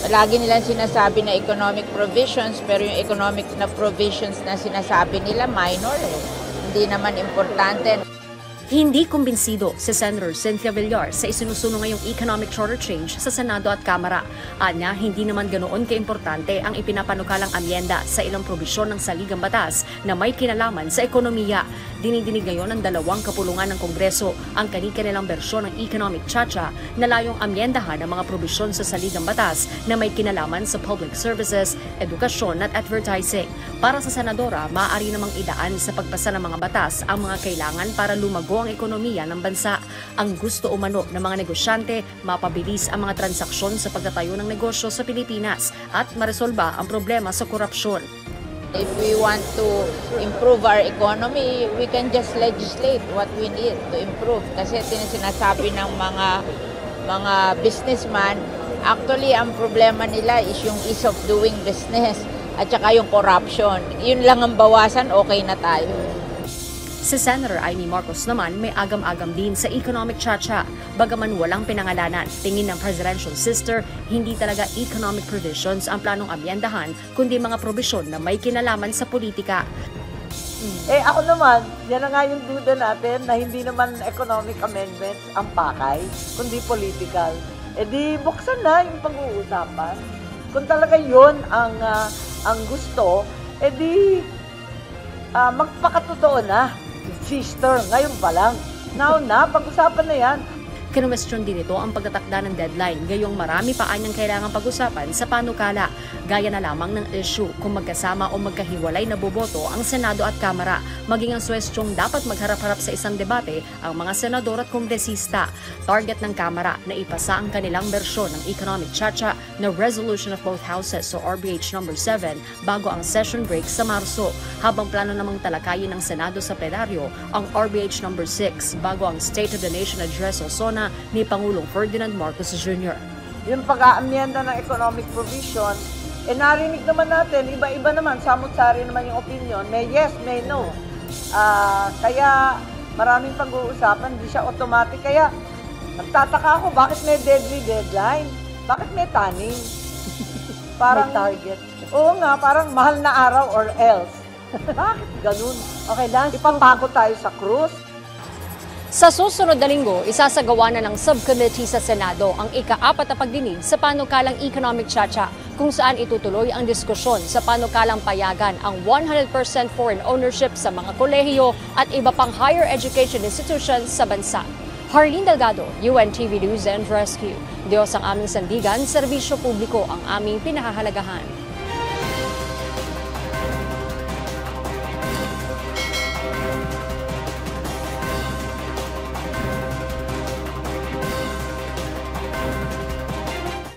Lagi nilang sinasabi na economic provisions, pero yung economic na provisions na sinasabi nila minor eh. Hindi naman importante. Hindi kumbinsido si Senator Cynthia Villar sa isinusuno ngayong economic charter change sa Senado at Kamara. Anya, hindi naman ganoon kaimportante ang ipinapanukalang amyenda sa ilang probisyon ng saligang batas na may kinalaman sa ekonomiya. Dinidinig ngayon ng dalawang kapulungan ng Kongreso ang kani-kanilang bersyon ng economic chacha na layong amyendahan ang mga probisyon sa saligang batas na may kinalaman sa public services, edukasyon at advertising. Para sa senadora, maaari namang idaan sa pagpasa ng mga batas ang mga kailangan para lumago ang ekonomiya ng bansa. Ang gusto umano ng mga negosyante, mapabilis ang mga transaksyon sa pagtatayo ng negosyo sa Pilipinas at maresolba ang problema sa korupsyon. If we want to improve our economy, we can just legislate what we need to improve. Kasi sinasabi ng mga businessman, actually ang problema nila is yung ease of doing business at saka yung corruption. Yun lang ang bawasan, okay na tayo. Si Senator Amy Marcos naman may agam-agam din sa economic chacha. Bagaman walang pinangalanan, tingin ng presidential sister, hindi talaga economic provisions ang planong amyendahan, kundi mga probisyon na may kinalaman sa politika. Ako naman, yan na nga yung duda natin na hindi naman economic amendments ang pakay, kundi political. Di buksan na yung pag-uusapan. Kung talaga yun ang gusto, di magpakatotoo na. Sister, ngayon pa lang. Now na, pag-usapan na yan. Kinumestyon din ito ang pagtatakda ng deadline, gayong marami pa anyang kailangang pag-usapan sa panukala. Gaya na lamang ng issue kung magkasama o magkahiwalay na boboto ang Senado at Kamara. Maging ang suwestyong dapat magharap-harap sa isang debate ang mga senador at kongresista. Target ng Kamara na ipasa ang kanilang bersyon ng economic chacha na Resolution of Both Houses o RBH number 7 bago ang session break sa Marso. Habang plano namang talakayin ng Senado sa plenaryo ang RBH number 6 bago ang State of the Nation Address o SONA ni Pangulong Ferdinand Marcos Jr. Yung pag-aamyenda ng economic provision, narinig naman natin, iba-iba naman, samut-sari naman yung opinion, may yes, may no. Kaya maraming pag-uusapan, hindi siya automatic. Kaya nagtataka ako, bakit may deadly deadline? Bakit may tanning? Parang may target. Oo nga, parang mahal na araw or else. Bakit ganun? Okay, last ipapako tayo sa cruise. Sa susunod na linggo, isasagawa na ng subcommittee sa Senado ang ika-4 na pagdinig sa panukalang economic chacha, kung saan itutuloy ang diskusyon sa panukalang payagan ang 100% foreign ownership sa mga kolehiyo at iba pang higher education institutions sa bansa. Harleen Delgado, UNTV News and Rescue. Diyos ang aming sandigan, serbisyo publiko ang aming pinahahalagahan.